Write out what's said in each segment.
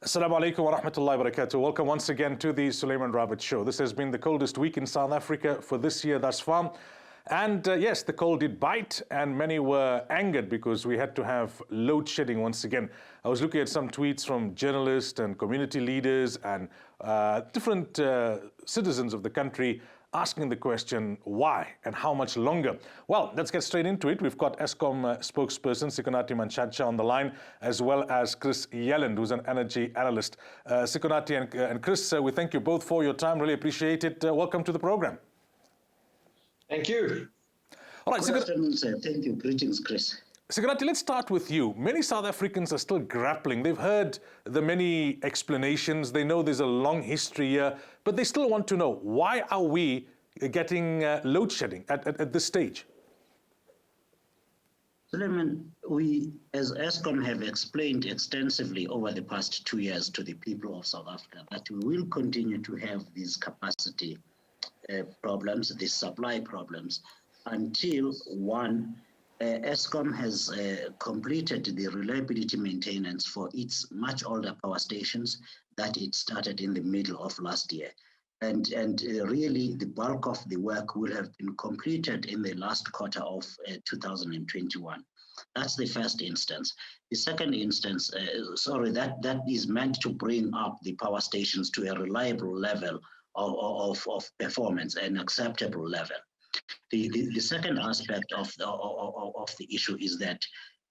Assalamu alaikum wa rahmatullahi wa barakatuh. Welcome once again to the Suleiman Ravat Show. This has been the coldest week in South Africa for this year thus far. And yes, the cold did bite, and many were angered because we had to have load shedding once again. I was looking at some tweets from journalists and community leaders and different citizens of the country asking the question, why and how much longer? Well, let's get straight into it. We've got Eskom spokesperson Sikonathi Mantshantsha on the line, as well as Chris Yelland, who's an energy analyst. Sikonathi and Chris, we thank you both for your time. Really appreciate it. Welcome to the program. Thank you. All right, Good afternoon, sir. Thank you. Greetings, Chris. Sikonathi, let's start with you. Many South Africans are still grappling. They've heard the many explanations. They know there's a long history here, but they still want to know, why are we getting load shedding at this stage? Suleiman, we as Eskom have explained extensively over the past 2 years to the people of South Africa that we will continue to have these capacity problems, these supply problems, until one, Eskom has completed the reliability maintenance for its much older power stations that it started in the middle of last year. And really the bulk of the work will have been completed in the last quarter of 2021. That's the first instance. The second instance, that is meant to bring up the power stations to a reliable level of performance, an acceptable level. The second aspect of the issue is that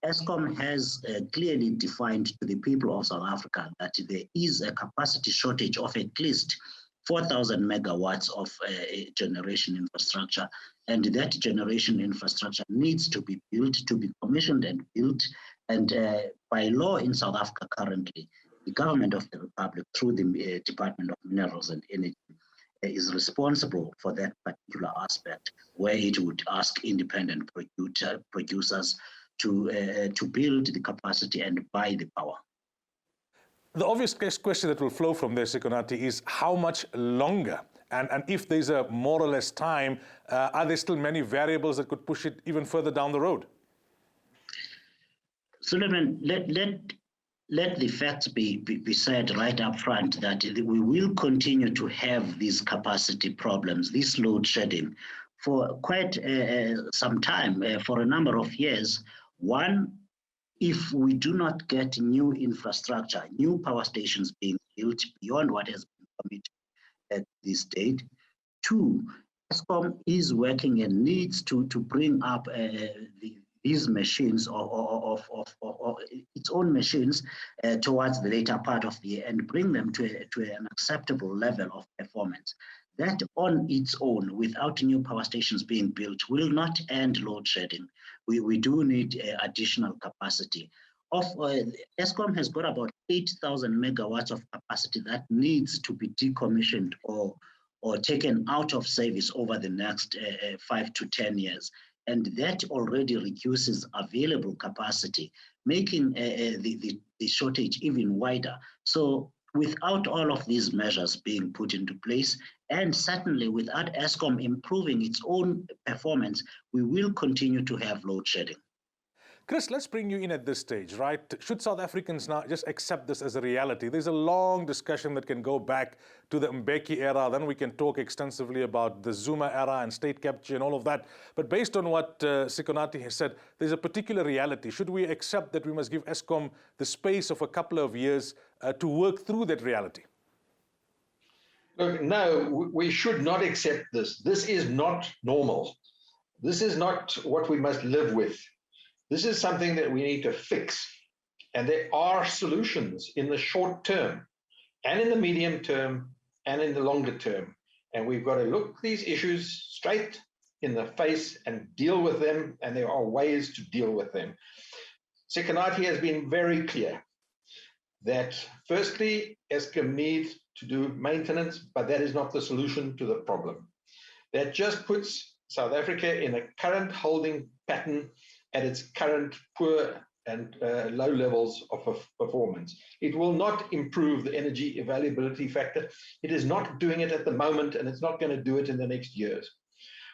Eskom has clearly defined to the people of South Africa that there is a capacity shortage of at least 4,000 megawatts of generation infrastructure, and that generation infrastructure needs to be built, to be commissioned and built, and by law in South Africa currently, the government of the Republic, through the Department of Minerals and Energy, is responsible for that particular aspect, where it would ask independent producers to build the capacity and buy the power. The obvious question that will flow from this, Sikonathi, is how much longer? And if there's a more or less time, are there still many variables that could push it even further down the road? Suleiman, let the facts be said right up front that we will continue to have these capacity problems, this load shedding, for quite some time, for a number of years. One, if we do not get new infrastructure, new power stations being built beyond what has been committed at this date. Two, Eskom is working and needs to bring up these machines of its own machines towards the later part of the year and bring them to an acceptable level of performance. That on its own, without new power stations being built, will not end load shedding. We do need additional capacity. Eskom has got about 8,000 megawatts of capacity that needs to be decommissioned or taken out of service over the next 5 to 10 years. And that already reduces available capacity, making the shortage even wider. So without all of these measures being put into place, and certainly without Eskom improving its own performance, we will continue to have load shedding. Chris, let's bring you in at this stage, right? Should South Africans now just accept this as a reality? There's a long discussion that can go back to the Mbeki era. Then we can talk extensively about the Zuma era and state capture and all of that. But based on what Sikonathi has said, there's a particular reality. Should we accept that we must give Eskom the space of a couple of years to work through that reality? Look, no, we should not accept this. This is not normal. This is not what we must live with. This is something that we need to fix. And there are solutions in the short term and in the medium term and in the longer term. And we've got to look these issues straight in the face and deal with them. And there are ways to deal with them. Sikonathi has been very clear that firstly, Eskom needs to do maintenance, but that is not the solution to the problem. That just puts South Africa in a current holding pattern at its current poor and low levels of performance. It will not improve the energy availability factor. It is not doing it at the moment, and it's not going to do it in the next years.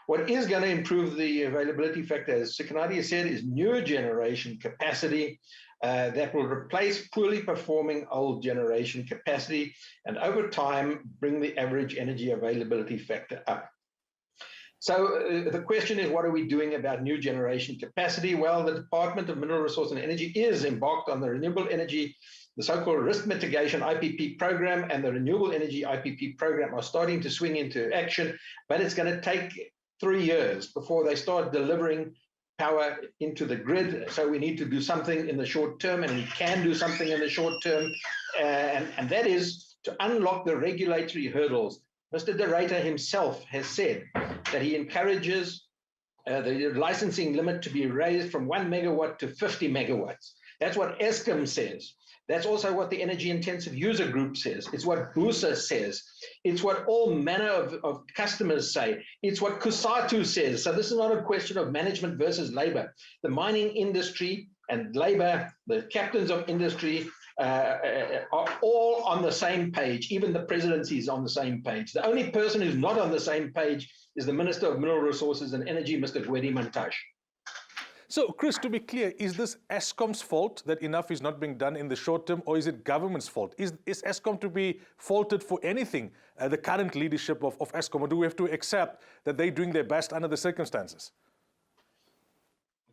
What is going to improve the availability factor, as Sikonathi said, is newer generation capacity, that will replace poorly performing old generation capacity and over time bring the average energy availability factor up. So the question is, what are we doing about new generation capacity? Well, the Department of Mineral Resources and Energy is embarked on the renewable energy, the so-called risk mitigation IPP program, and the renewable energy IPP program are starting to swing into action, but it's going to take 3 years before they start delivering power into the grid. So we need to do something in the short term, and we can do something in the short term, and that is to unlock the regulatory hurdles. Mr. De Ruyter himself has said that he encourages the licensing limit to be raised from 1 megawatt to 50 megawatts. That's what Eskom says. That's also what the Energy Intensive User Group says. It's what BUSA says. It's what all manner of customers say. It's what COSATU says. So this is not a question of management versus labor. The mining industry and labor, the captains of industry, are all on the same page. Even the presidency is on the same page. The only person who's not on the same page is the Minister of Mineral Resources and Energy, Mr. Gwedi Mantashe. So, Chris, to be clear, is this Eskom's fault that enough is not being done in the short term, or is it government's fault? Is Eskom to be faulted for anything, the current leadership of Eskom, or do we have to accept that they're doing their best under the circumstances?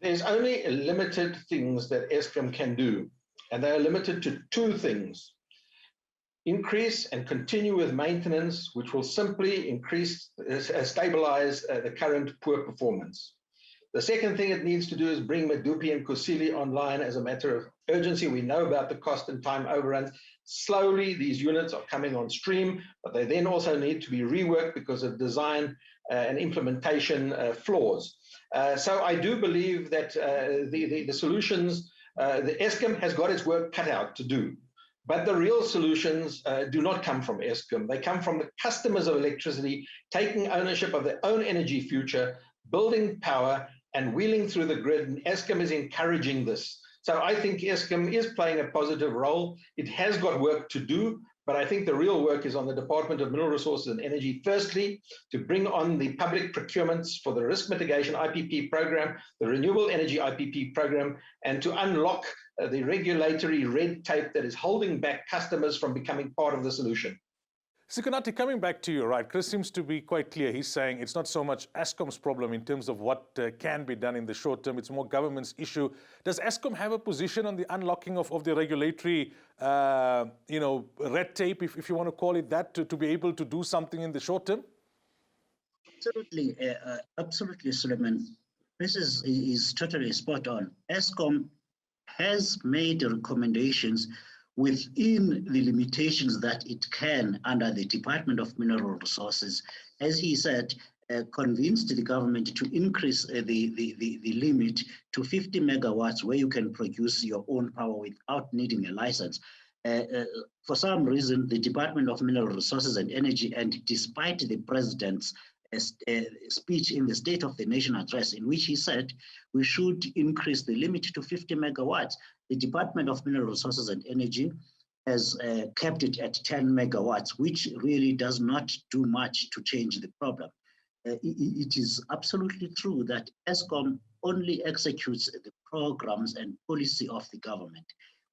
There's only limited things that Eskom can do, and they are limited to 2 things. Increase and continue with maintenance, which will simply stabilize the current poor performance. The second thing it needs to do is bring Medupi and Kusile online as a matter of urgency. We know about the cost and time overruns. Slowly, these units are coming on stream, but they then also need to be reworked because of design and implementation flaws. So I do believe that the solutions, the Eskom has got its work cut out to do. But the real solutions do not come from Eskom. They come from the customers of electricity taking ownership of their own energy future, building power, and wheeling through the grid, and Eskom is encouraging this. So I think Eskom is playing a positive role. It has got work to do, but I think the real work is on the Department of Mineral Resources and Energy, firstly, to bring on the public procurements for the risk mitigation IPP program, the renewable energy IPP program, and to unlock the regulatory red tape that is holding back customers from becoming part of the solution. Sikonathi, coming back to you, right, Chris seems to be quite clear. He's saying it's not so much Eskom's problem in terms of what can be done in the short term. It's more government's issue. Does Eskom have a position on the unlocking of the regulatory, red tape, if you want to call it that, to be able to do something in the short term? Absolutely, Suleiman. This is totally spot on. Eskom has made recommendations within the limitations that it can under the Department of Mineral Resources. As he said, convinced the government to increase the limit to 50 megawatts where you can produce your own power without needing a license. For some reason, the Department of Mineral Resources and Energy, and despite the president's speech in the State of the Nation address, in which he said we should increase the limit to 50 megawatts, the Department of Mineral Resources and Energy has kept it at 10 megawatts, which really does not do much to change the problem. It is absolutely true that Eskom only executes the programs and policy of the government,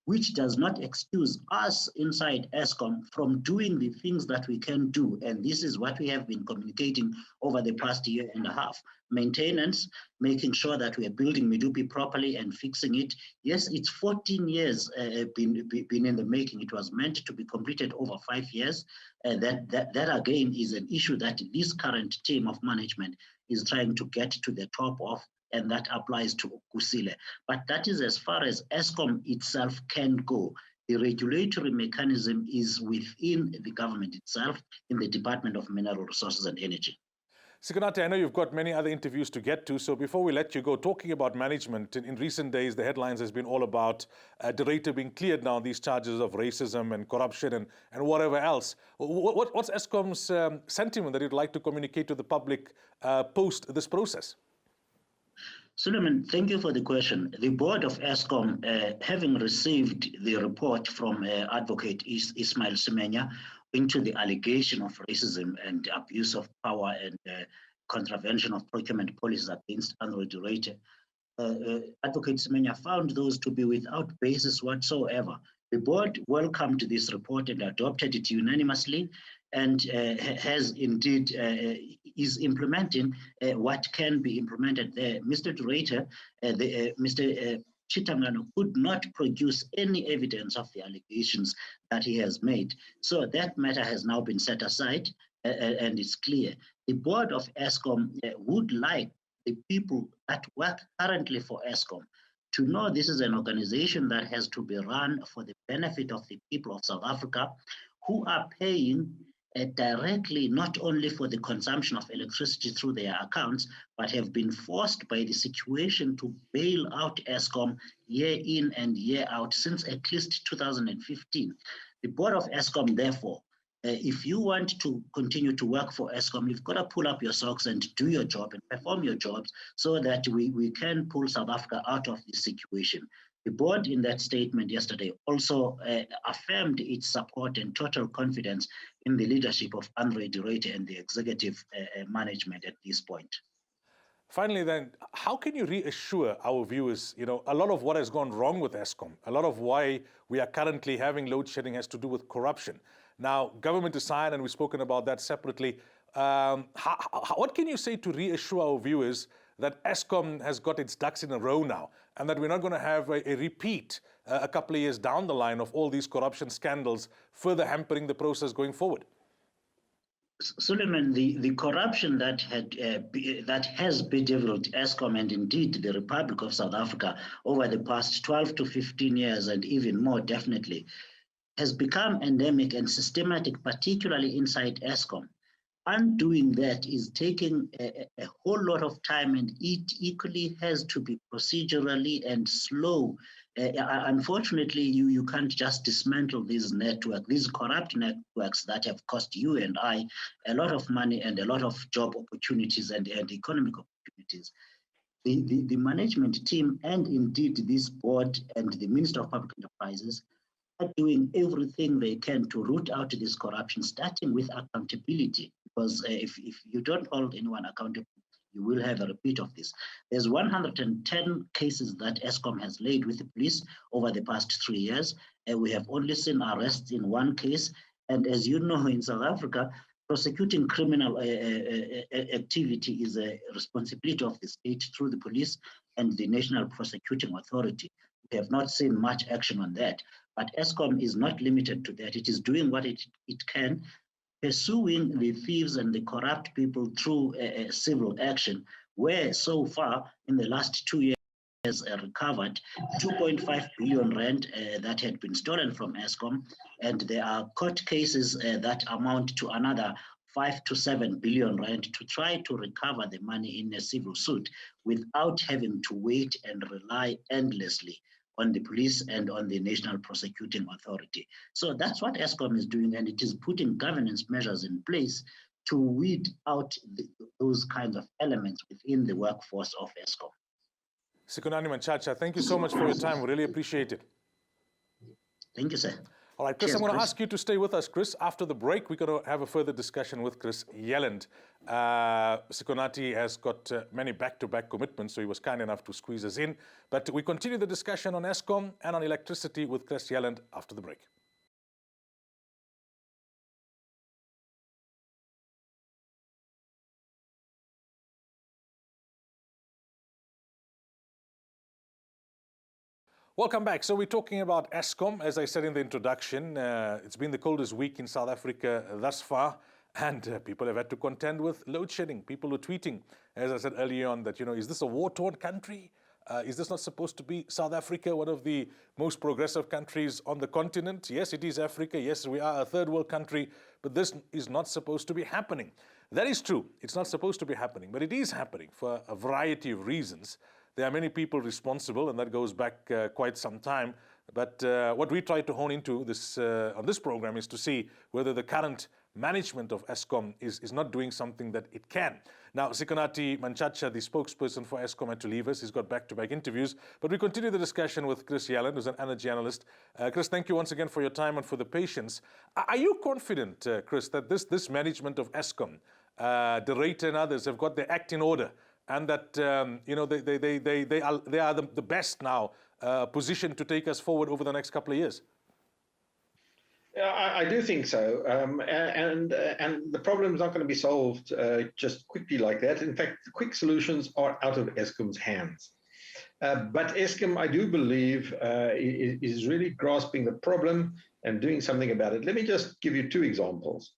which does not excuse us inside Eskom from doing the things that we can do. And this is what we have been communicating over the past year and a half. Maintenance, making sure that we are building Medupi properly and fixing it. Yes, it's 14 years been in the making. It was meant to be completed over 5 years. That again is an issue that this current team of management is trying to get to the top of, and that applies to Kusile. But that is as far as Eskom itself can go. The regulatory mechanism is within the government itself, in the Department of Mineral Resources and Energy. Sikonathi, I know you've got many other interviews to get to, so before we let you go, talking about management, in recent days, the headlines has been all about De Ruyter being cleared now, these charges of racism and corruption and whatever else. What's Eskom's sentiment that you'd like to communicate to the public post this process? Suleiman, thank you for the question. The board of Eskom, having received the report from Advocate Ismail Semenya into the allegation of racism and abuse of power and contravention of procurement policies against Andrew De Ruyter, Advocate Semenya found those to be without basis whatsoever. The board welcomed this report and adopted it unanimously, and has indeed is implementing what can be implemented there. Mr. Director, Mr. Chitangano could not produce any evidence of the allegations that he has made. So that matter has now been set aside, and it's clear. The board of Eskom would like the people that work currently for Eskom to know this is an organization that has to be run for the benefit of the people of South Africa, who are paying directly not only for the consumption of electricity through their accounts, but have been forced by the situation to bail out Eskom year in and year out since at least 2015. The board of Eskom, therefore, if you want to continue to work for Eskom, you've got to pull up your socks and do your job and perform your jobs so that we can pull South Africa out of this situation. The board in that statement yesterday also affirmed its support and total confidence in the leadership of Andre de Ruyter and the executive management at this point. Finally then, how can you reassure our viewers, a lot of what has gone wrong with Eskom, a lot of why we are currently having load shedding has to do with corruption. Now, government aside, and we've spoken about that separately, what can you say to reassure our viewers that Eskom has got its ducks in a row now, and that we're not going to have a repeat a couple of years down the line of all these corruption scandals further hampering the process going forward? Suleiman, the corruption that has bedeviled Eskom and indeed the Republic of South Africa over the past 12 to 15 years, and even more definitely, has become endemic and systematic, particularly inside Eskom. Undoing that is taking a whole lot of time, and it equally has to be procedurally and slow. Unfortunately, you can't just dismantle these corrupt networks that have cost you and I a lot of money and a lot of job opportunities and economic opportunities. The management team and indeed this board and the Minister of Public Enterprises are doing everything they can to root out this corruption, starting with accountability. Because if you don't hold anyone accountable, you will have a repeat of this. There's 110 cases that Eskom has laid with the police over the past 3 years. We have only seen arrests in one case. And as you know, in South Africa, prosecuting criminal activity is a responsibility of the state through the police and the National Prosecuting Authority. We have not seen much action on that. But Eskom is not limited to that. It is doing what it can, pursuing the thieves and the corrupt people through civil action, where so far in the last 2 years recovered 2.5 billion rand that had been stolen from Eskom, and there are court cases that amount to another 5 to 7 billion rand to try to recover the money in a civil suit without having to wait and rely endlessly on the police and on the National Prosecuting Authority. So that's what Eskom is doing, and it is putting governance measures in place to weed out those kinds of elements within the workforce of Eskom. Sikonathi Mantshantsha, thank you so much for your time. We really appreciate it. Thank you, sir. All right, Chris, I'm going to ask you to stay with us, Chris. After the break, we're going to have a further discussion with Chris Yelland. Sikonathi has got many back-to-back commitments, so he was kind enough to squeeze us in. But we continue the discussion on Eskom and on electricity with Chris Yelland after the break. Welcome back. So we're talking about Eskom. As I said in the introduction, it's been the coldest week in South Africa thus far, and people have had to contend with load shedding. People are tweeting, as I said earlier on, that, is this a war-torn country? Is this not supposed to be South Africa, one of the most progressive countries on the continent? Yes, it is Africa. Yes, we are a third world country, but this is not supposed to be happening. That is true. It's not supposed to be happening, but it is happening for a variety of reasons. There are many people responsible, and that goes back quite some time. But what we try to hone into on this program is to see whether the current management of Eskom is not doing something that it can. Now, Sikonathi Mantshantsha, the spokesperson for Eskom, had to leave us. He's got back-to-back interviews. But we continue the discussion with Chris Yelland, who's an energy analyst. Chris, thank you once again for your time and for the patience. Are you confident, Chris, that this management of Eskom, de Ruyter and others, have got their act in order and that they are the best now positioned to take us forward over the next couple of years? Yeah, I do think so, and the problem is not going to be solved just quickly like that. In fact, the quick solutions are out of Eskom's hands. But Eskom, I do believe, is really grasping the problem and doing something about it. Let me just give you two examples.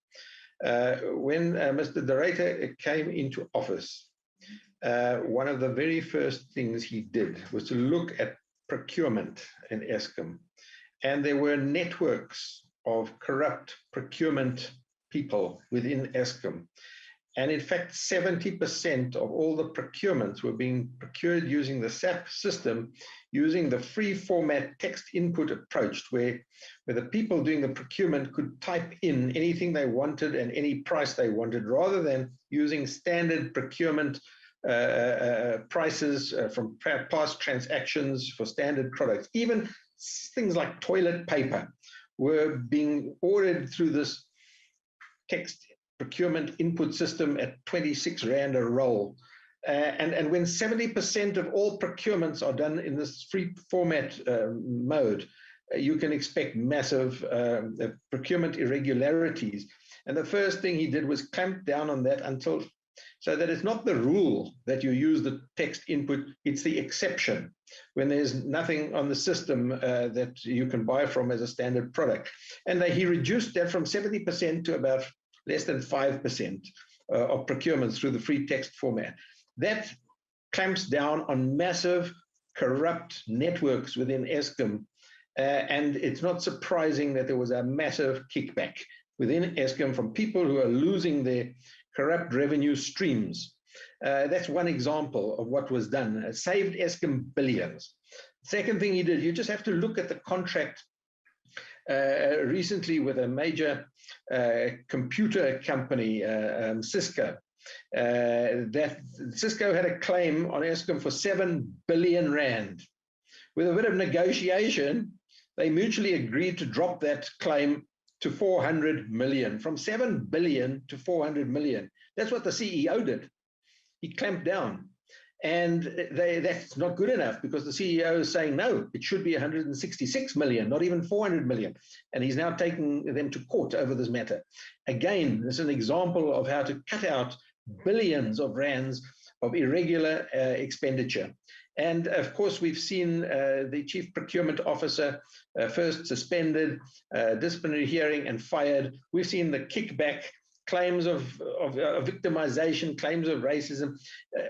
When Mr. De Ruyter came into office, one of the very first things he did was to look at procurement in Eskom. And there were networks of corrupt procurement people within Eskom. And in fact, 70% of all the procurements were being procured using the SAP system, using the free format text input approach, where the people doing the procurement could type in anything they wanted and any price they wanted, rather than using standard procurement prices from past transactions for standard products. Even things like toilet paper were being ordered through this text procurement input system at 26 Rand a roll. And when 70% of all procurements are done in this free format mode, you can expect massive procurement irregularities. And the first thing he did was clamp down on that so that it's not the rule that you use the text input, it's the exception when there's nothing on the system that you can buy from as a standard product. And he reduced that from 70% to about less than 5% of procurements through the free text format. That clamps down on massive corrupt networks within Eskom. And it's not surprising that there was a massive kickback within Eskom from people who are losing their corrupt revenue streams. That's one example of what was done. It saved Eskom billions. Second thing he did, you just have to look at the contract recently with a major computer company, Cisco. That Cisco had a claim on Eskom for 7 billion Rand. With a bit of negotiation, they mutually agreed to drop that claim to 400 million, from 7 billion to 400 million. That's what the CEO did. He clamped down. And that's not good enough, because the CEO is saying, no, it should be 166 million, not even 400 million. And he's now taking them to court over this matter. Again, this is an example of how to cut out billions of rands of irregular expenditure. And of course, we've seen the chief procurement officer first suspended, disciplinary hearing, and fired. We've seen the kickback, claims of victimization, claims of racism,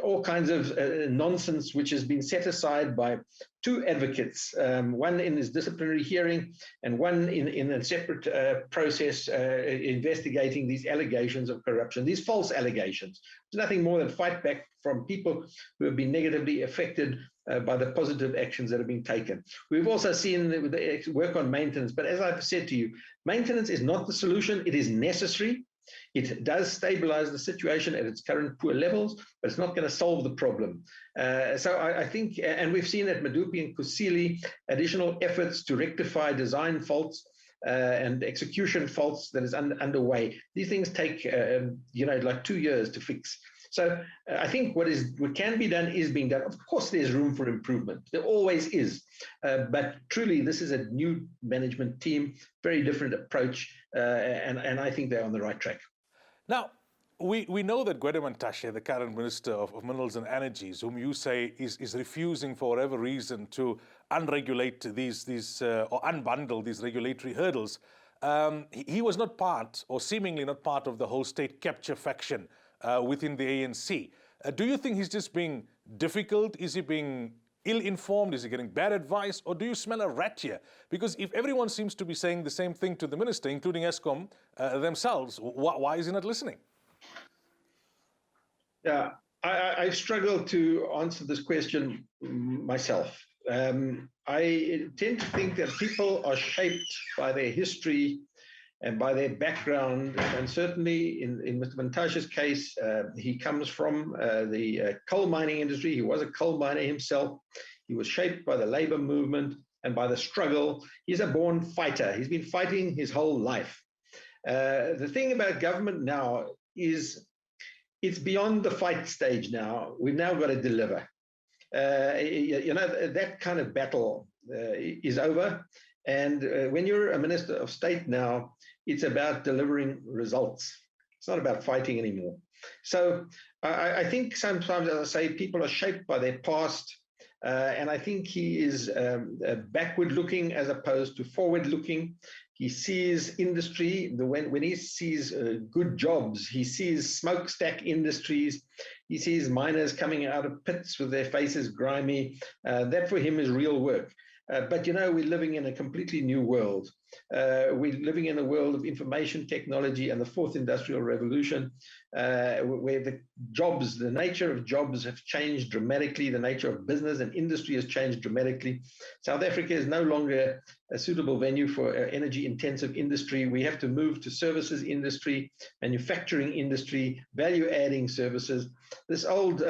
all kinds of nonsense, which has been set aside by two advocates, one in his disciplinary hearing and one in a separate process investigating these allegations of corruption, these false allegations. It's nothing more than fight back from people who have been negatively affected by the positive actions that have been taken. We've also seen the work on maintenance, but as I've said to you, maintenance is not the solution. It is necessary. It does stabilize the situation at its current poor levels, but it's not going to solve the problem. So I think, and we've seen at Medupi and Kusile, additional efforts to rectify design faults and execution faults that is underway. These things take, like 2 years to fix. So I think what can be done is being done. Of course, there's room for improvement. There always is. But truly, this is a new management team, very different approach, and I think they're on the right track. Now, we know that Mantshantsha, the current Minister of Minerals and Energies, whom you say is refusing for whatever reason to unregulate or unbundle these regulatory hurdles, he was not part, or seemingly not part, of the whole state capture faction within the ANC. Do you think he's just being difficult? Is he being ill-informed? Is he getting bad advice? Or do you smell a rat here? Because if everyone seems to be saying the same thing to the minister, including Eskom themselves, why is he not listening? Yeah, I struggle to answer this question myself. I tend to think that people are shaped by their history and by their background, and certainly in Mr. Mantshantsha's case, he comes from the coal mining industry. He was a coal miner himself. He was shaped by the labor movement and by the struggle. He's a born fighter. He's been fighting his whole life. The thing about government now is it's beyond the fight stage now. We've now got to deliver. That kind of battle is over. And when you're a minister of state now, it's about delivering results. It's not about fighting anymore. So I think sometimes, as I say, people are shaped by their past. And I think he is backward looking as opposed to forward looking. He sees industry, when he sees good jobs, he sees smokestack industries, he sees miners coming out of pits with their faces grimy. That for him is real work. But we're living in a completely new world. We're living in a world of information technology and the fourth industrial revolution, where the nature of jobs have changed dramatically. The nature of business and industry has changed dramatically. South Africa is no longer a suitable venue for energy intensive industry. We have to move to services industry, manufacturing industry, value adding services. This old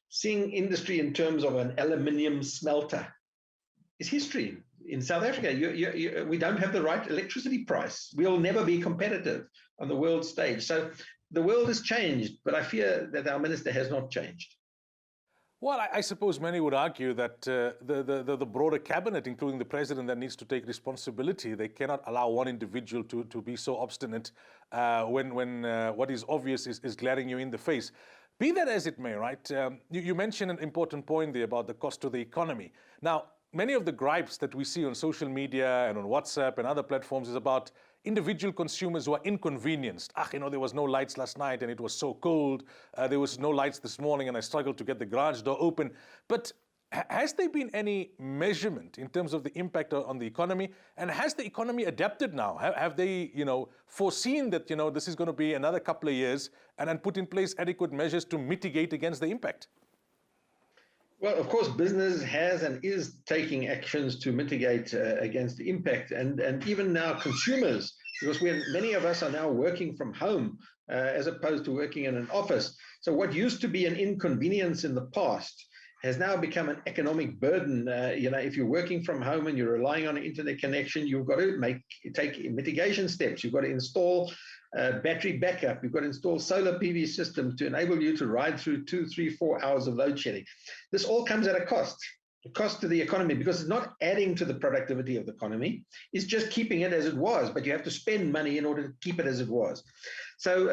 seeing industry in terms of an aluminium smelter is history. In South Africa, we don't have the right electricity price. We'll never be competitive on the world stage. So the world has changed, but I fear that our minister has not changed. Well, I suppose many would argue that the broader cabinet, including the president, that needs to take responsibility. They cannot allow one individual to be so obstinate when what is obvious is glaring you in the face. Be that as it may, right? You mentioned an important point there about the cost to the economy. Now, many of the gripes that we see on social media and on WhatsApp and other platforms is about individual consumers who are inconvenienced. There was no lights last night and it was so cold. There was no lights this morning and I struggled to get the garage door open. But has there been any measurement in terms of the impact on the economy? And has the economy adapted now? Have they, foreseen that, this is going to be another couple of years and put in place adequate measures to mitigate against the impact? Well, of course, business has and is taking actions to mitigate against the impact. And even now consumers, because many of us are now working from home as opposed to working in an office. So what used to be an inconvenience in the past has now become an economic burden. If you're working from home and you're relying on an internet connection, you've got to take mitigation steps. You've got to install battery backup. You've got to install solar PV systems to enable you to ride through 2, 3, 4 hours of load shedding. This all comes at a cost to the economy, because it's not adding to the productivity of the economy. It's just keeping it as it was, but you have to spend money in order to keep it as it was. So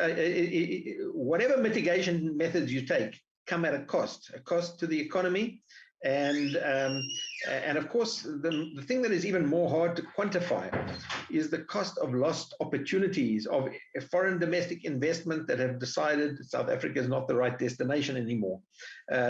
whatever mitigation methods you take come at a cost to the economy. And of course, the thing that is even more hard to quantify is the cost of lost opportunities of foreign domestic investment that have decided South Africa is not the right destination anymore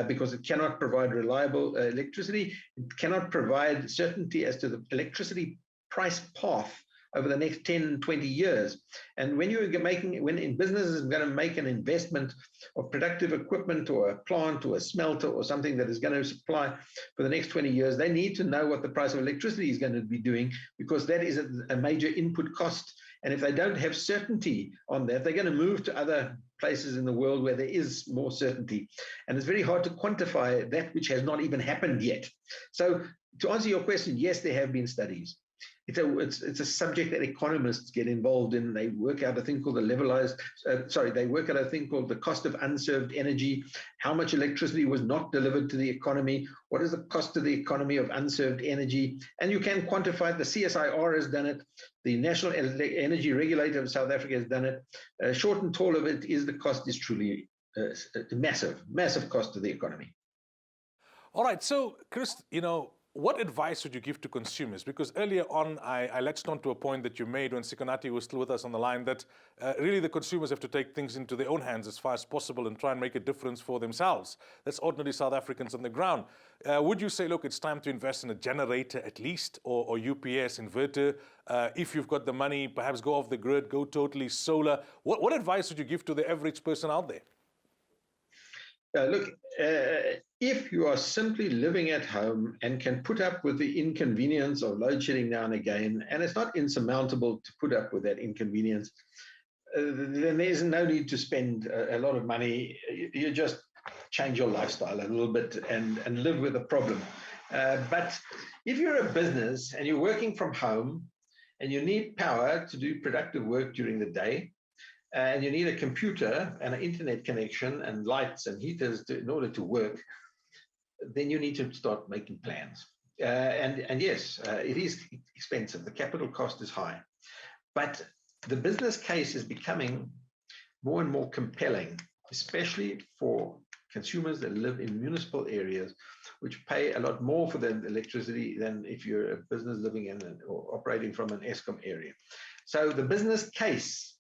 because it cannot provide reliable electricity. It cannot provide certainty as to the electricity price path over the next 10, 20 years. And when in business is going to make an investment of productive equipment or a plant or a smelter or something that is going to supply for the next 20 years, they need to know what the price of electricity is going to be doing, because that is a major input cost. And if they don't have certainty on that, they're going to move to other places in the world where there is more certainty. And it's very hard to quantify that which has not even happened yet. So to answer your question, yes, there have been studies. It's a subject that economists get involved in. They work out a thing called the cost of unserved energy, how much electricity was not delivered to the economy, what is the cost to the economy of unserved energy, and you can quantify it. The CSIR has done it, the National Energy Regulator of South Africa has done it. Short and tall of it is the cost is truly massive cost to the economy. All right, so Chris, what advice would you give to consumers? Because earlier on, I latched on to a point that you made when Sikonathi was still with us on the line, that really the consumers have to take things into their own hands as far as possible and try and make a difference for themselves. That's ordinary South Africans on the ground. Would you say, look, it's time to invest in a generator at least, or UPS inverter? If you've got the money, perhaps go off the grid, go totally solar. What advice would you give to the average person out there? Look, if you are simply living at home and can put up with the inconvenience of load shedding now and again, and it's not insurmountable to put up with that inconvenience, then there's no need to spend a lot of money. You just change your lifestyle a little bit and live with the problem. But if you're a business and you're working from home and you need power to do productive work during the day, and you need a computer and an internet connection and lights and heaters in order to work, then you need to start making plans. And yes, it is expensive. The capital cost is high, but the business case is becoming more and more compelling, especially for consumers that live in municipal areas, which pay a lot more for the electricity than if you're a business living in or operating from an Eskom area. So the business case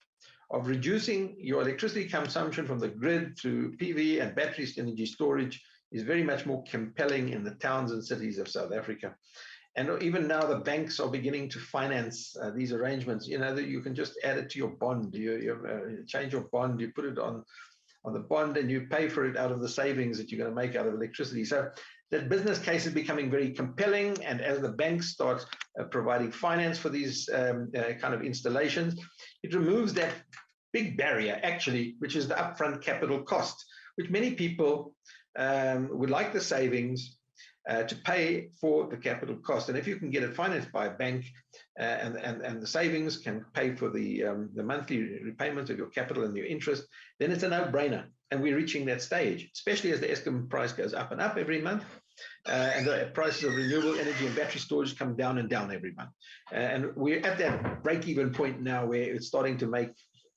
of reducing your electricity consumption from the grid through PV and battery energy storage is very much more compelling in the towns and cities of South Africa. And even now, the banks are beginning to finance these arrangements. You know, that you can just add it to your bond. You change your bond, you put it on the bond, and you pay for it out of the savings that you're going to make out of electricity. So that business case is becoming very compelling. And as the banks start providing finance for these kind of installations, it removes that big barrier, actually, which is the upfront capital cost, which many people would like the savings to pay for the capital cost. And if you can get it financed by a bank and the savings can pay for the monthly repayment of your capital and your interest, then it's a no-brainer. And we're reaching that stage, especially as the Eskom price goes up and up every month. And the prices of renewable energy and battery storage come down and down every month. And we're at that break-even point now where it's starting to make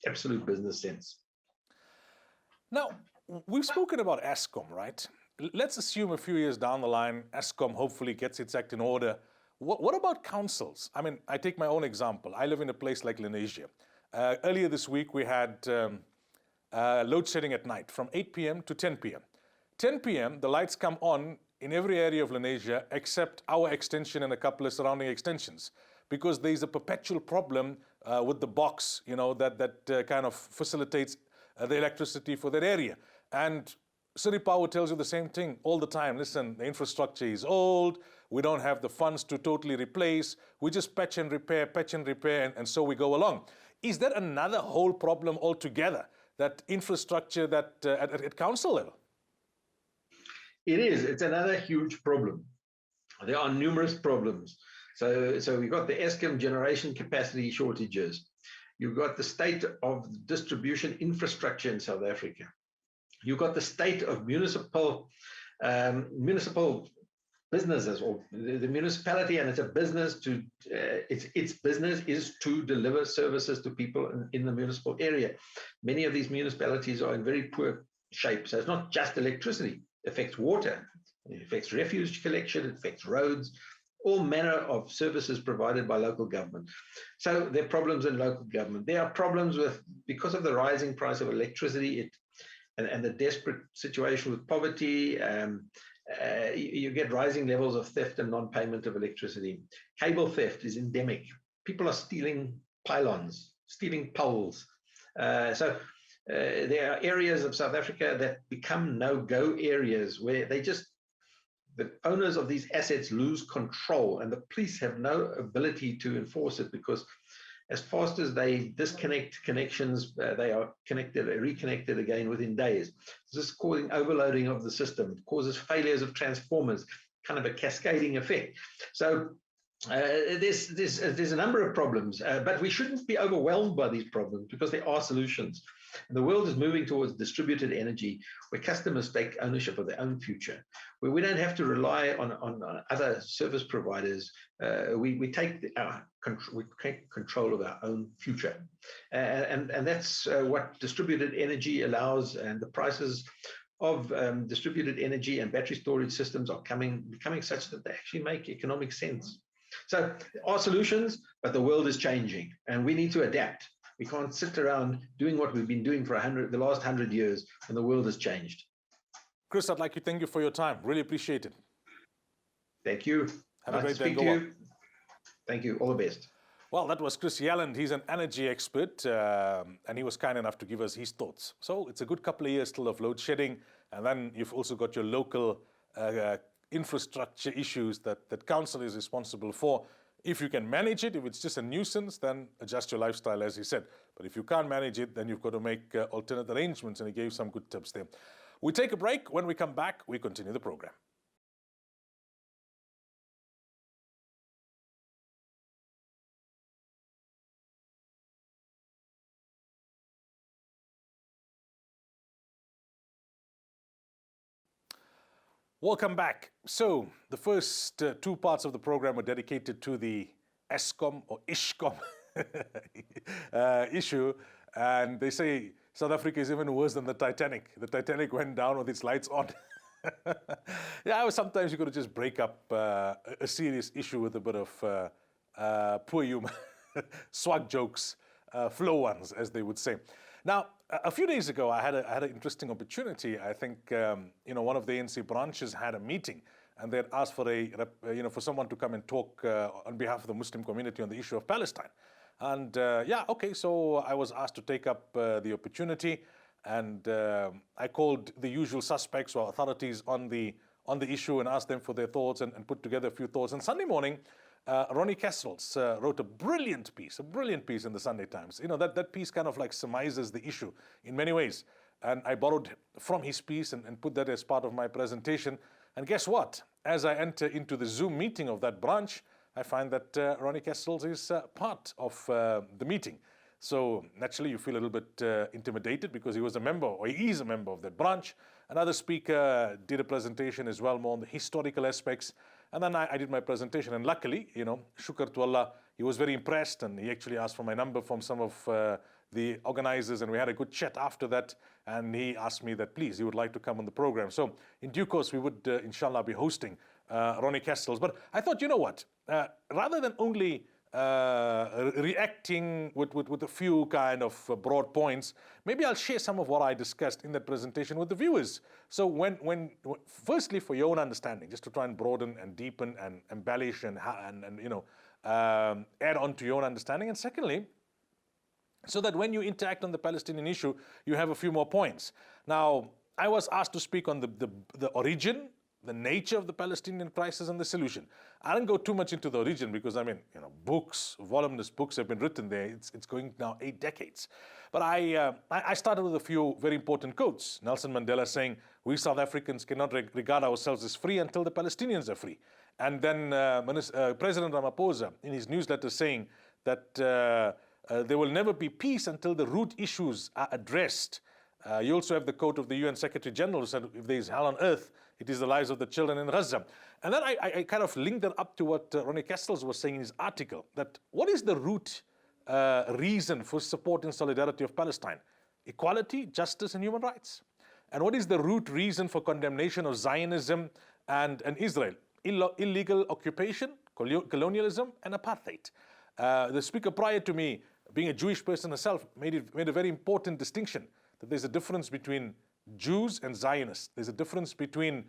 absolute business sense. Now, we've spoken about Eskom, right? Let's assume a few years down the line, Eskom hopefully gets its act in order. What about councils? I mean, I take my own example. I live in a place like Lenasia. Earlier this week, we had load shedding at night from 8 p.m. to 10 p.m. 10 p.m., the lights come on in every area of Lenasia except our extension and a couple of surrounding extensions, because there's a perpetual problem with the box, you know, that kind of facilitates the electricity for that area. And City Power tells you the same thing all the time. Listen, the infrastructure is old. We don't have the funds to totally replace. We just patch and repair, and so we go along. Is that another whole problem altogether, that infrastructure that at council level? It is. It's another huge problem. There are numerous problems. So we've got the Eskom generation capacity shortages. You've got the state of distribution infrastructure in South Africa. You've got the state of municipal businesses, or the municipality, and it's a business to its business is to deliver services to people in the municipal area. Many of these municipalities are in very poor shape. So it's not just electricity. It affects water, it affects refuse collection, it affects roads, all manner of services provided by local government. So there are problems in local government. There are problems because of the rising price of electricity and the desperate situation with poverty. You get rising levels of theft and non-payment of electricity. Cable theft is endemic. People are stealing pylons, stealing poles. So there are areas of South Africa that become no-go areas where the owners of these assets lose control, and the police have no ability to enforce it, because as fast as they disconnect connections, they are reconnected again within days. This is causing overloading of the system. It causes failures of transformers, kind of a cascading effect. So there's a number of problems, but we shouldn't be overwhelmed by these problems, because there are solutions. And the world is moving towards distributed energy, where customers take ownership of their own future, where we don't have to rely on other service providers. We take control of our own future, and that's what distributed energy allows. And the prices of distributed energy and battery storage systems are becoming such that they actually make economic sense. So there are solutions, but the world is changing, and we need to adapt. We can't sit around doing what we've been doing for the last 100 years, and the world has changed. Chris, I'd like to thank you for your time. Really appreciate it. Thank you. Have a great day. Speak to you. Thank you. All the best. Well, that was Chris Yelland. He's an energy expert, and he was kind enough to give us his thoughts. So it's a good couple of years still of load shedding, and then you've also got your local infrastructure issues that council is responsible for. If you can manage it, if it's just a nuisance, then adjust your lifestyle, as he said. But if you can't manage it, then you've got to make alternate arrangements, and he gave some good tips there. We take a break. When we come back, we continue the program. Welcome back. So the first two parts of the program were dedicated to the ESCOM or ISHCOM issue. And they say South Africa is even worse than the Titanic. The Titanic went down with its lights on. Yeah, sometimes you got to just break up a serious issue with a bit of poor humor, swag jokes, flow ones, as they would say. Now, a few days ago, I had an interesting opportunity. I think one of the ANC branches had a meeting, and they had asked for for someone to come and talk on behalf of the Muslim community on the issue of Palestine. And so I was asked to take up the opportunity, and I called the usual suspects or authorities on the issue and asked them for their thoughts and put together a few thoughts. And Sunday morning, Ronnie Kessels wrote a brilliant piece in the Sunday Times. That piece kind of like surmises the issue in many ways. And I borrowed from his piece and put that as part of my presentation. And guess what? As I enter into the Zoom meeting of that branch, I find that Ronnie Kessels is part of the meeting. So naturally, you feel a little bit intimidated because he was a member, or he is a member of that branch. Another speaker did a presentation as well, more on the historical aspects. And then I did my presentation, and luckily, shukr to Allah, he was very impressed, and he actually asked for my number from some of the organizers, and we had a good chat after that, and he asked me that, please, he would like to come on the program. So in due course, we would, inshallah, be hosting Ronnie Kessels. But I thought, you know what, rather than only reacting with a few kind of broad points, maybe I'll share some of what I discussed in that presentation with the viewers. So firstly, for your own understanding, just to try and broaden and deepen and embellish and add on to your own understanding. And secondly, so that when you interact on the Palestinian issue, you have a few more points. Now, I was asked to speak on the origin, the nature of the Palestinian crisis and the solution. I didn't go too much into the origin because, voluminous books have been written there. It's going now 8 decades. But I started with a few very important quotes. Nelson Mandela saying, we South Africans cannot regard ourselves as free until the Palestinians are free. And then President Ramaphosa in his newsletter saying that there will never be peace until the root issues are addressed. You also have the quote of the UN Secretary General who said, if there is hell on earth, it is the lives of the children in Gaza. And then I kind of linked that up to what Ronnie Kessels was saying in his article, that what is the root reason for support and solidarity of Palestine? Equality, justice, and human rights. And what is the root reason for condemnation of Zionism and Israel? Illegal occupation, colonialism, and apartheid. The speaker prior to me, being a Jewish person herself, made a very important distinction, that there's a difference between Jews and Zionists. There's a difference between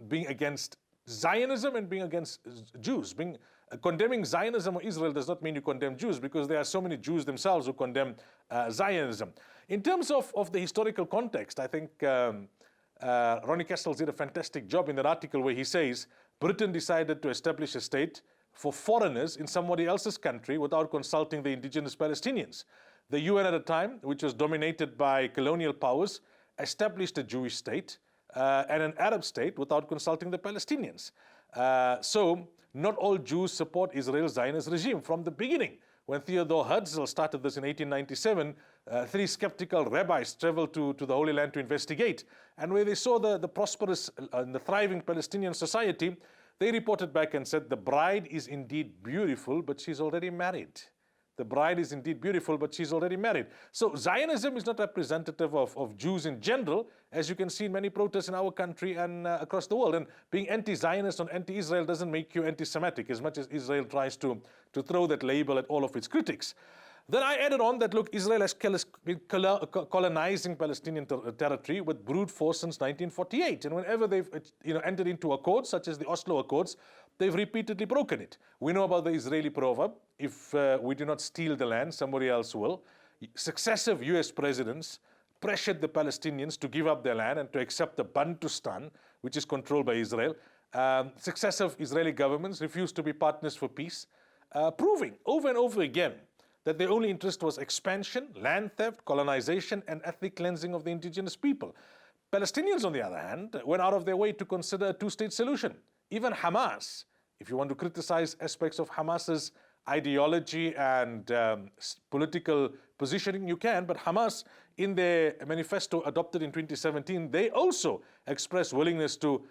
being against Zionism and being against Jews. Condemning Zionism or Israel does not mean you condemn Jews, because there are so many Jews themselves who condemn Zionism. In terms of the historical context, I think Ronnie Kessels did a fantastic job in that article where he says Britain decided to establish a state for foreigners in somebody else's country without consulting the indigenous Palestinians. The UN at a time, which was dominated by colonial powers, established a Jewish state and an Arab state without consulting the Palestinians. So not all Jews support Israel's Zionist regime from the beginning. When Theodore Herzl started this in 1897, 3 skeptical rabbis traveled to the Holy Land to investigate. And where they saw the prosperous and the thriving Palestinian society, they reported back and said, the bride is indeed beautiful, but she's already married. The bride is indeed beautiful, but she's already married. So Zionism is not representative of Jews in general, as you can see in many protests in our country and across the world. And being anti-Zionist or anti-Israel doesn't make you anti-Semitic, as much as Israel tries to throw that label at all of its critics. Then I added on that, look, Israel has been colonizing Palestinian territory with brute force since 1948. And whenever they've entered into accords, such as the Oslo Accords, they've repeatedly broken it. We know about the Israeli proverb, if we do not steal the land, somebody else will. Successive US presidents pressured the Palestinians to give up their land and to accept the Bantustan, which is controlled by Israel. Successive Israeli governments refused to be partners for peace, proving over and over again that their only interest was expansion, land theft, colonization, and ethnic cleansing of the indigenous people. Palestinians, on the other hand, went out of their way to consider a two-state solution. Even Hamas, if you want to criticize aspects of Hamas's ideology and political positioning, you can. But Hamas, in their manifesto adopted in 2017, they also expressed willingness to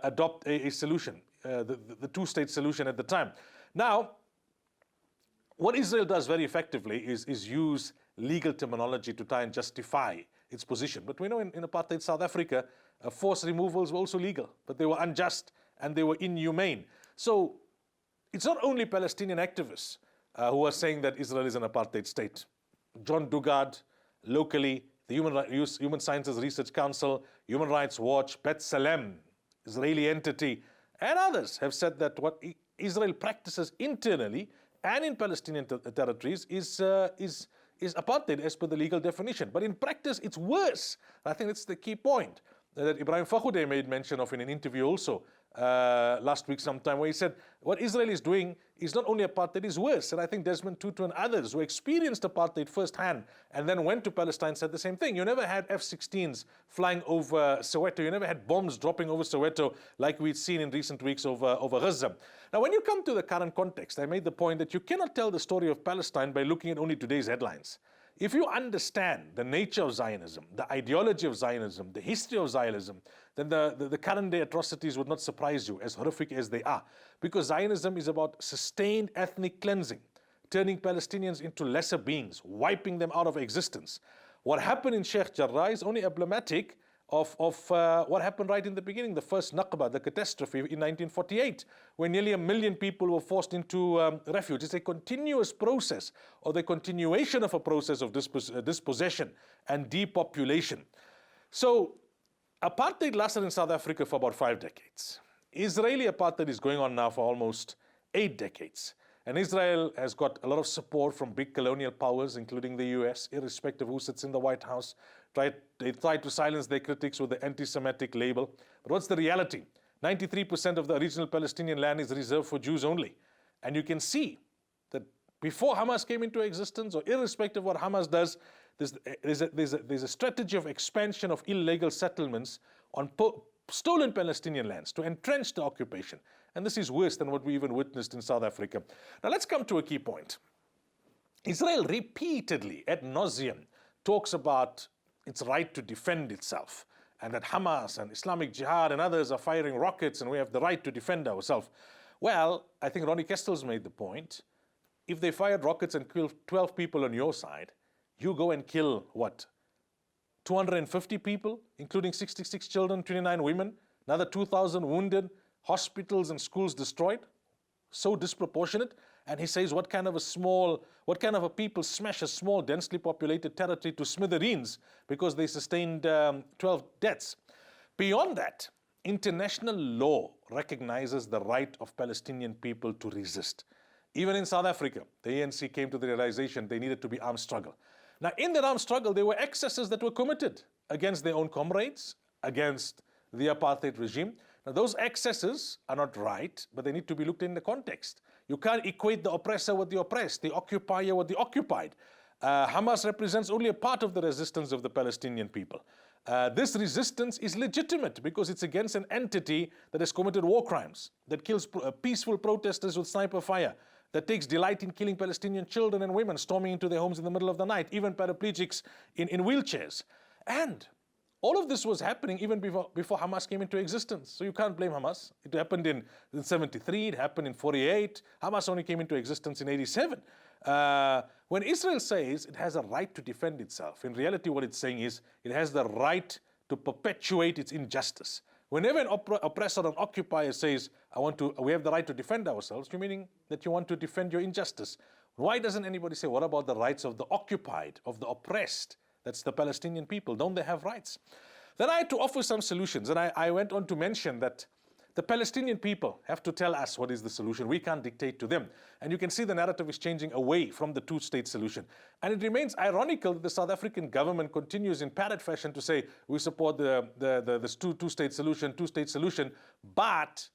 adopt a solution, the two-state solution at the time. Now, what Israel does very effectively is use legal terminology to try and justify its position. But we know in apartheid South Africa, forced removals were also legal, but they were unjust and they were inhumane. So it's not only Palestinian activists who are saying that Israel is an apartheid state. John Dugard, locally, the Human Sciences Research Council, Human Rights Watch, Bet Salem, Israeli entity, and others have said that what Israel practices internally and in Palestinian territories is apartheid as per the legal definition. But in practice, it's worse. I think that's the key point that Ibrahim Fakhouddeh made mention of in an interview also last week sometime, where he said what Israel is doing is not only apartheid, is worse. And I think Desmond Tutu and others who experienced apartheid firsthand and then went to Palestine said the same thing. You never had F-16s flying over Soweto. You never had bombs dropping over Soweto like we'd seen in recent weeks over Gaza. Now, when you come to the current context, I made the point that you cannot tell the story of Palestine by looking at only today's headlines. If you understand the nature of Zionism, the ideology of Zionism, the history of Zionism, then the current day atrocities would not surprise you, as horrific as they are. Because Zionism is about sustained ethnic cleansing, turning Palestinians into lesser beings, wiping them out of existence. What happened in Sheikh Jarrah is only emblematic of what happened right in the beginning, the first Nakba, the catastrophe in 1948, when nearly 1 million people were forced into refuge. It's a continuous process, or the continuation of a process of dispossession and depopulation. So apartheid lasted in South Africa for about 5 decades. Israeli apartheid is going on now for almost 8 decades. And Israel has got a lot of support from big colonial powers, including the US, irrespective of who sits in the White House. They try to silence their critics with the anti-Semitic label. But what's the reality? 93% of the original Palestinian land is reserved for Jews only. And you can see that before Hamas came into existence, or irrespective of what Hamas does, there's a strategy of expansion of illegal settlements on stolen Palestinian lands to entrench the occupation. And this is worse than what we even witnessed in South Africa. Now let's come to a key point. Israel repeatedly, ad nauseum, talks about its right to defend itself, and that Hamas and Islamic Jihad and others are firing rockets and we have the right to defend ourselves. Well, I think Ronnie Kestel's made the point. If they fired rockets and killed 12 people on your side, you go and kill, what, 250 people, including 66 children, 29 women, another 2,000 wounded, hospitals and schools destroyed? So disproportionate. And he says, what kind of a people smash a small, densely populated territory to smithereens because they sustained 12 deaths? Beyond that, international law recognizes the right of Palestinian people to resist. Even in South Africa, the ANC came to the realization they needed to be armed struggle. Now, in that armed struggle, there were excesses that were committed against their own comrades, against the apartheid regime. Now, those excesses are not right, but they need to be looked in the context. You can't equate the oppressor with the oppressed, the occupier with the occupied. Hamas represents only a part of the resistance of the Palestinian people. This resistance is legitimate because it's against an entity that has committed war crimes, that kills peaceful protesters with sniper fire, that takes delight in killing Palestinian children and women, storming into their homes in the middle of the night, even paraplegics in wheelchairs. And all of this was happening even before Hamas came into existence. So you can't blame Hamas. It happened in 73, it happened in 48. Hamas only came into existence in 87. When Israel says it has a right to defend itself, in reality what it's saying is it has the right to perpetuate its injustice. Whenever an oppressor or occupier says, we have the right to defend ourselves, you're meaning that you want to defend your injustice. Why doesn't anybody say, what about the rights of the occupied, of the oppressed? That's the Palestinian people. Don't they have rights? Then I had to offer some solutions, and I went on to mention that the Palestinian people have to tell us what is the solution. We can't dictate to them. And you can see the narrative is changing away from the two-state solution. And it remains ironical that the South African government continues in parrot fashion to say we support the two-state solution, but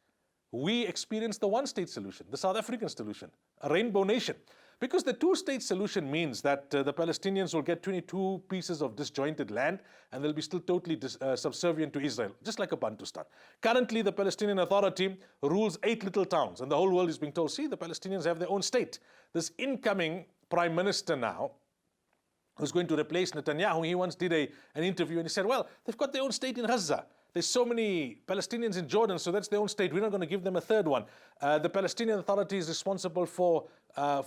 we experience the one-state solution, the South African solution, a rainbow nation. Because the two-state solution means that the Palestinians will get 22 pieces of disjointed land and they'll be still totally subservient to Israel, just like a Bantustan. Currently, the Palestinian Authority rules 8 little towns, and the whole world is being told, see, the Palestinians have their own state. This incoming prime minister now, who's going to replace Netanyahu, he once did an interview and he said, well, they've got their own state in Gaza. There's so many Palestinians in Jordan, so that's their own state. We're not going to give them a third one. The Palestinian Authority is responsible for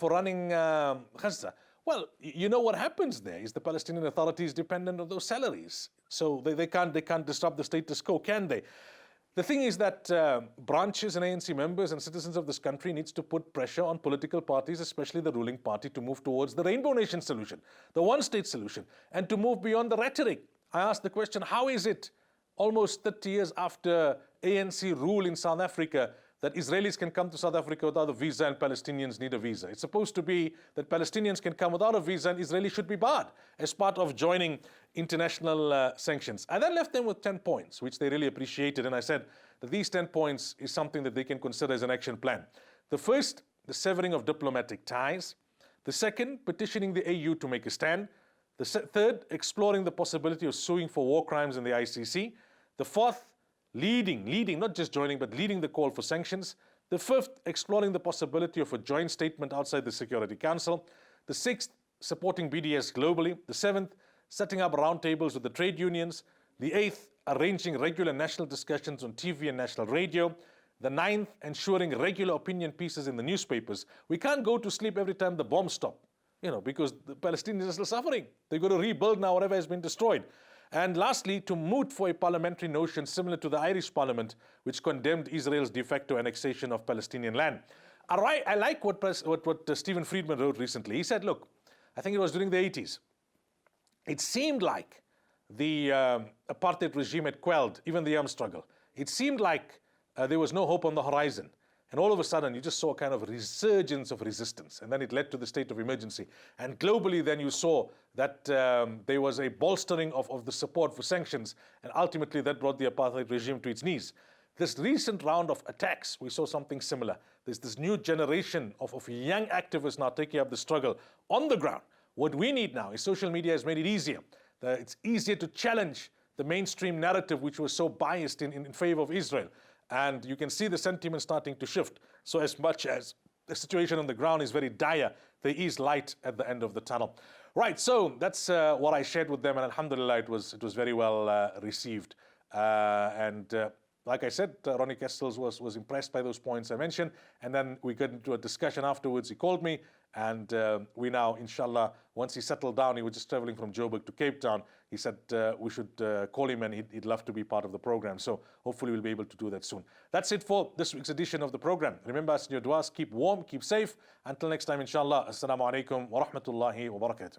running Gaza. Well, you know what happens there is the Palestinian Authority is dependent on those salaries. So they can't disrupt the status quo, can they? The thing is that branches and ANC members and citizens of this country needs to put pressure on political parties, especially the ruling party, to move towards the Rainbow Nation solution, the one-state solution, and to move beyond the rhetoric. I asked the question, how is it almost 30 years after ANC rule in South Africa that Israelis can come to South Africa without a visa and Palestinians need a visa? It's supposed to be that Palestinians can come without a visa and Israelis should be barred as part of joining international sanctions. I then left them with 10 points, which they really appreciated, and I said that these 10 points is something that they can consider as an action plan. The first, the severing of diplomatic ties. The second, petitioning the AU to make a stand. The third, exploring the possibility of suing for war crimes in the ICC. The fourth, leading, not just joining, but leading the call for sanctions. The fifth, exploring the possibility of a joint statement outside the Security Council. The sixth, supporting BDS globally. The seventh, setting up roundtables with the trade unions. The eighth, arranging regular national discussions on TV and national radio. The ninth, ensuring regular opinion pieces in the newspapers. We can't go to sleep every time the bombs stop, because the Palestinians are still suffering. They've got to rebuild now whatever has been destroyed. And lastly, to moot for a parliamentary notion similar to the Irish Parliament, which condemned Israel's de facto annexation of Palestinian land. I like what Stephen Friedman wrote recently. He said, look, I think it was during the 80s. It seemed like the apartheid regime had quelled even the armed struggle. It seemed like there was no hope on the horizon. And all of a sudden, you just saw a kind of resurgence of resistance. And then it led to the state of emergency. And globally, then you saw that there was a bolstering of the support for sanctions. And ultimately, that brought the apartheid regime to its knees. This recent round of attacks, we saw something similar. There's this new generation of young activists now taking up the struggle on the ground. What we need now is social media has made it easier. It's easier to challenge the mainstream narrative, which was so biased in favor of Israel. And you can see the sentiment starting to shift. So as much as the situation on the ground is very dire, there is light at the end of the tunnel. Right, so that's what I shared with them, and alhamdulillah, it was very well received. Like I said, Ronnie Kestels was impressed by those points I mentioned, and then we got into a discussion afterwards. He called me, and we now, inshallah, once he settled down, he was just traveling from Joburg to Cape Town. He said we should call him, and he'd love to be part of the program. So hopefully we'll be able to do that soon. That's it for this week's edition of the program. Remember us in your du'as, keep warm, keep safe. Until next time, inshallah, assalamu alaikum wa rahmatullahi wa barakatuh.